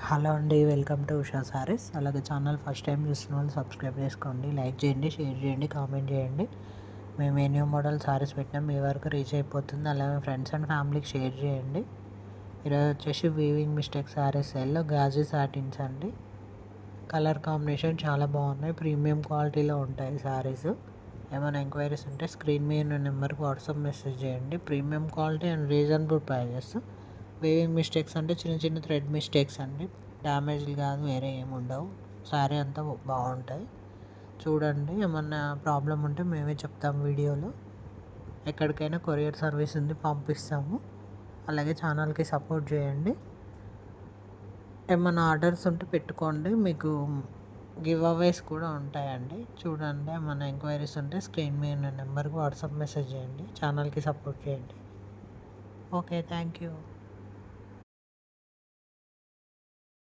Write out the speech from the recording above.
Hello అండి, welcome to Usha saris. అలాగే channel first time చూసిన వాళ్ళు సబ్స్క్రైబ్ చేసుకోండి, లైక్ చేయండి, షేర్ చేయండి, కామెంట్ చేయండి. మేము ఏ న్యూ మోడల్ సారీస్ పెట్టినా మీ వరకు రీచ్ అయిపోతుంది. అలాగే ఫ్రెండ్స్ అండ్ ఫ్యామిలీకి షేర్ చేయండి. ఈరోజు వచ్చేసి వీవింగ్ మిస్టేక్ సారీస్ ఎల్లో గాజీ సాటిన్స్ అండి. కలర్ కాంబినేషన్ చాలా బాగున్నాయి, ప్రీమియం క్వాలిటీలో ఉంటాయి సారీస్. ఏమైనా ఎంక్వైరీస్ ఉంటే స్క్రీన్ మీద ఉన్న నెంబర్కి వాట్సాప్ మెసేజ్ చేయండి. Premium quality and reasonable prices. Weaving mistakes అంటే చిన్న చిన్న థ్రెడ్ మిస్టేక్స్ అండి, డ్యామేజ్లు కాదు, వేరే ఏమి ఉండవు. శారీ అంతా బాగుంటాయి. చూడండి, ఏమన్నా ప్రాబ్లం ఉంటే మేమే చెప్తాం వీడియోలో. ఎక్కడికైనా కొరియర్ సర్వీస్ ఉంది, పంపిస్తాము. అలాగే ఛానల్కి సపోర్ట్ చేయండి. ఏమన్నా ఆర్డర్స్ ఉంటే పెట్టుకోండి, మీకు గివ్ అవేస్ కూడా ఉంటాయండి. చూడండి, ఏమన్నా ఎంక్వైరీస్ ఉంటే స్క్రీన్ మీద ఉన్న నెంబర్కి వాట్సాప్ మెసేజ్ చేయండి. ఛానల్కి సపోర్ట్ చేయండి. Okay, thank you.